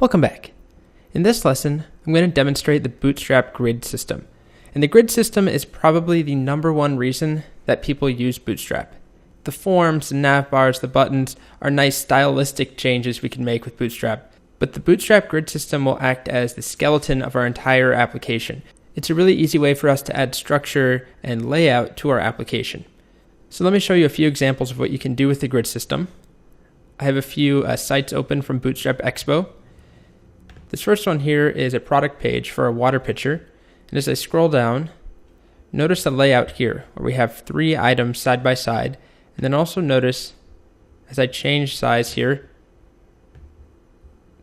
Welcome back. In this lesson, I'm going to demonstrate the Bootstrap grid system. And the grid system is probably the number one reason that people use Bootstrap. The forms, the nav bars, the buttons are nice stylistic changes we can make with Bootstrap. But the Bootstrap grid system will act as the skeleton of our entire application. It's a really easy way for us to add structure and layout to our application. So let me show you a few examples of what you can do with the grid system. I have a few sites open from Bootstrap Expo. This first one here is a product page for a water pitcher. And as I scroll down, notice the layout here where we have 3 items side by side. And then also notice as I change size here,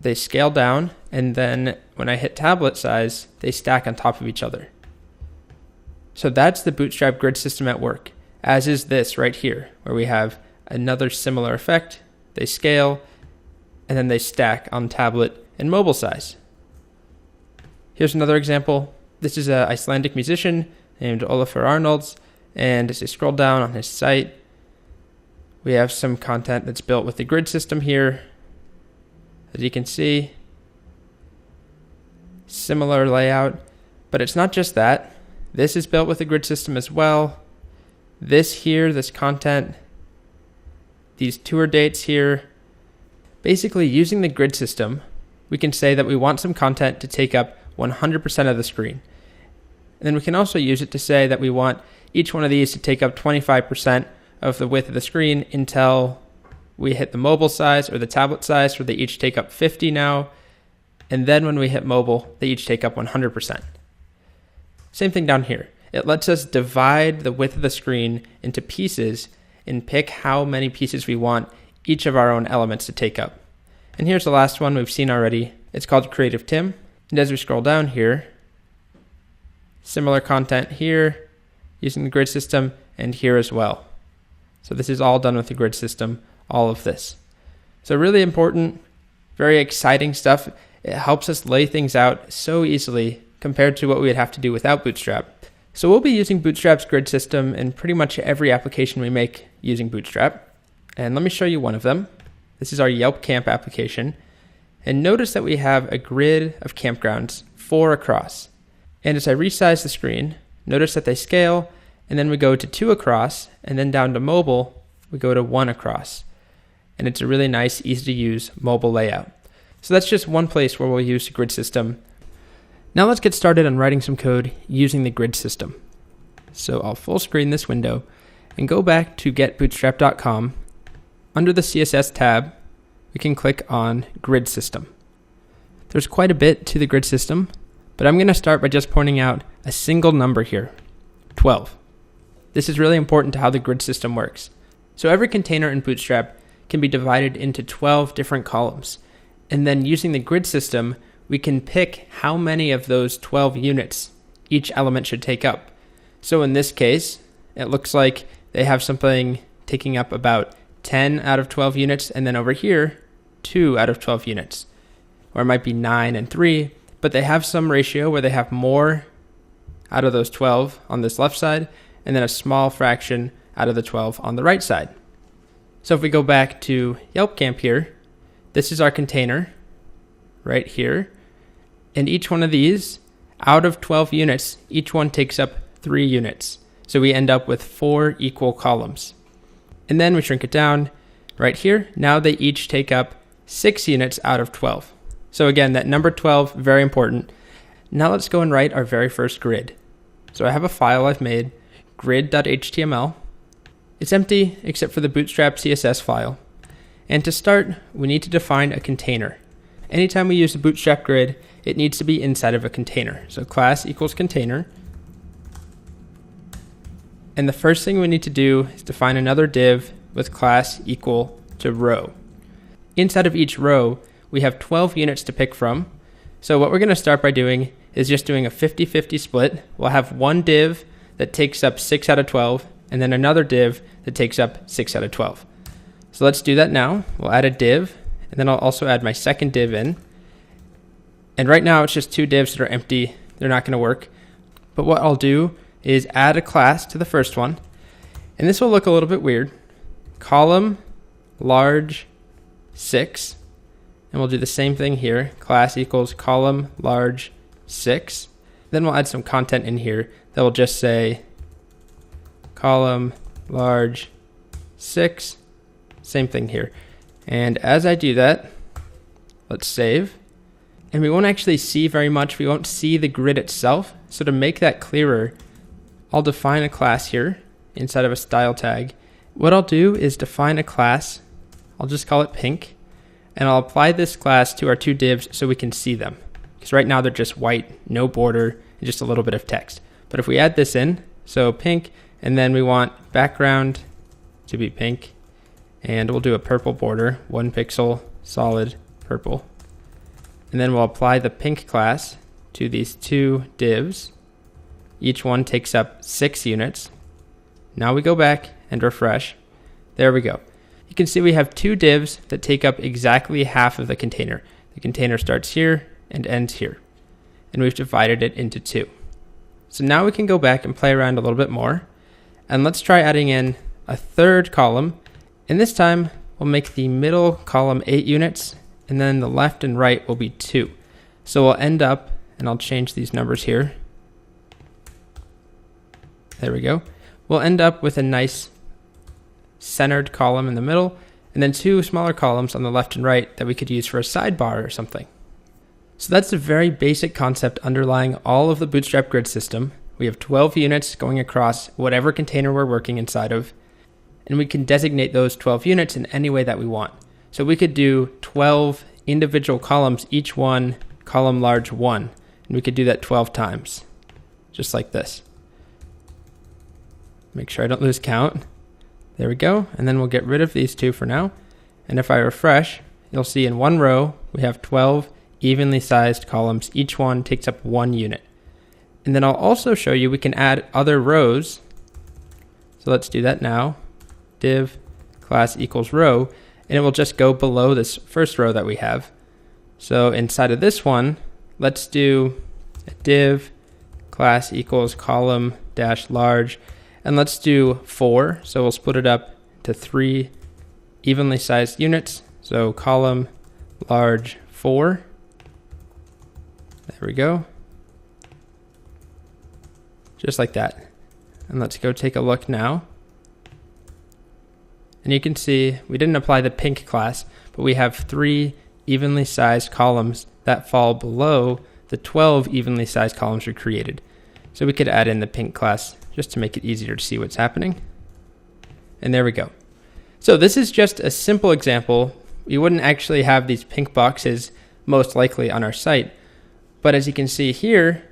they scale down, and then when I hit tablet size, they stack on top of each other. So that's the Bootstrap grid system at work, as is this right here, where we have another similar effect. They scale, and then they stack on tablet and mobile size. Here's another example. This is an Icelandic musician named Olafur Arnalds, and as I scroll down on his site, we have some content that's built with the grid system here. As you can see, similar layout, but it's not just that. This is built with the grid system as well. This here, this content, these tour dates here, basically using the grid system, we can say that we want some content to take up 100% of the screen. And then we can also use it to say that we want each one of these to take up 25% of the width of the screen until we hit the mobile size or the tablet size, where they each take up 50 now. And then when we hit mobile, they each take up 100%. Same thing down here. It lets us divide the width of the screen into pieces and pick how many pieces we want each of our own elements to take up. And here's the last one we've seen already. It's called Creative Tim. And as we scroll down here, similar content here using the grid system, and here as well. So this is all done with the grid system, all of this. So really important, very exciting stuff. It helps us lay things out so easily compared to what we would have to do without Bootstrap. So we'll be using Bootstrap's grid system in pretty much every application we make using Bootstrap. And let me show you one of them. This is our Yelp Camp application. And notice that we have a grid of campgrounds, 4 across. And as I resize the screen, notice that they scale, and then we go to 2 across, and then down to mobile, we go to 1 across. And it's a really nice, easy to use mobile layout. So that's just one place where we'll use the grid system. Now let's get started on writing some code using the grid system. So I'll full screen this window and go back to getbootstrap.com. Under the CSS tab, we can click on Grid System. There's quite a bit to the grid system, but I'm going to start by just pointing out a single number here, 12. This is really important to how the grid system works. So every container in Bootstrap can be divided into 12 different columns. And then using the grid system, we can pick how many of those 12 units each element should take up. So in this case, it looks like they have something taking up about 10 out of 12 units, and then over here, 2 out of 12 units. Or it might be 9 and 3, but they have some ratio where they have more out of those 12 on this left side, and then a small fraction out of the 12 on the right side. So if we go back to Yelp Camp here, this is our container right here. And each one of these, out of 12 units, each one takes up 3 units. So we end up with 4 equal columns. And then we shrink it down right here. Now they each take up 6 units out of 12. So again, that number 12, very important. Now let's go and write our very first grid. So I have a file I've made, grid.html. It's empty except for the Bootstrap CSS file. And to start, we need to define a container. Anytime we use the Bootstrap grid, it needs to be inside of a container. So class equals container. And the first thing we need to do is define another div with class equal to row. Inside of each row, we have 12 units to pick from. So what we're going to start by doing is just doing a 50-50 split. We'll have one div that takes up 6 out of 12, and then another div that takes up 6 out of 12. So let's do that now. We'll add a div, and then I'll also add my second div in. And right now it's just 2 divs that are empty. They're not going to work. But what I'll do is add a class to the first one. And this will look a little bit weird. Column large 6. And we'll do the same thing here. Class equals column large 6. Then we'll add some content in here that will just say column large 6. Same thing here. And as I do that, let's save. And we won't actually see very much. We won't see the grid itself. So to make that clearer, I'll define a class here inside of a style tag. What I'll do is define a class. I'll just call it pink. And I'll apply this class to our two divs so we can see them. Because right now they're just white, no border, and just a little bit of text. But if we add this in, so pink, and then we want background to be pink, and we'll do a purple border, 1 pixel, solid purple. And then we'll apply the pink class to these two divs. Each one takes up 6 units. Now we go back and refresh. There we go. You can see we have two divs that take up exactly half of the container. The container starts here and ends here. And we've divided it into 2. So now we can go back and play around a little bit more. And let's try adding in a third column. And this time we'll make the middle column 8 units, and then the left and right will be 2. So we'll end up, and I'll change these numbers here. There we go. We'll end up with a nice centered column in the middle, and then 2 smaller columns on the left and right that we could use for a sidebar or something. So that's a very basic concept underlying all of the Bootstrap grid system. We have 12 units going across whatever container we're working inside of, and we can designate those 12 units in any way that we want. So we could do 12 individual columns, each one column large 1, and we could do that 12 times, just like this. Make sure I don't lose count. There we go, and then we'll get rid of these 2 for now. And if I refresh, you'll see in one row we have 12 evenly sized columns. Each one takes up 1 unit. And then I'll also show you we can add other rows. So let's do that now. Div class equals row, and it will just go below this first row that we have. So inside of this one, let's do a div class equals column dash large, and let's do 4. So we'll split it up to 3 evenly sized units. So column large 4. There we go. Just like that. And let's go take a look now. And you can see we didn't apply the pink class, but we have 3 evenly sized columns that fall below the 12 evenly sized columns we created. So we could add in the pink class just to make it easier to see what's happening. And there we go. So this is just a simple example. We wouldn't actually have these pink boxes most likely on our site. But as you can see here,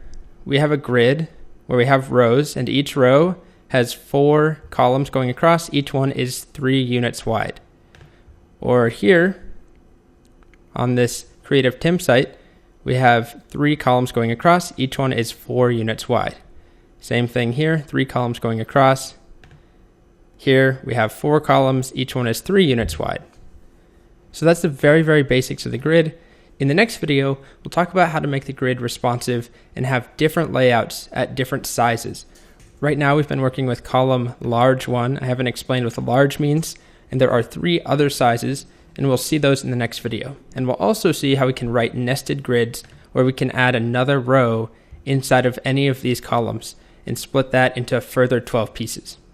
we have a grid where we have rows, and each row has 4 columns going across. Each one is 3 units wide. Or here, on this Creative Tim site, we have 3 columns going across. Each one is 4 units wide. Same thing here, 3 columns going across. Here we have 4 columns. Each one is 3 units wide. So that's the very, very basics of the grid. In the next video, we'll talk about how to make the grid responsive and have different layouts at different sizes. Right now we've been working with column large 1. I haven't explained what the large means, and there are 3 other sizes, and we'll see those in the next video. And we'll also see how we can write nested grids where we can add another row inside of any of these columns and split that into a further 12 pieces.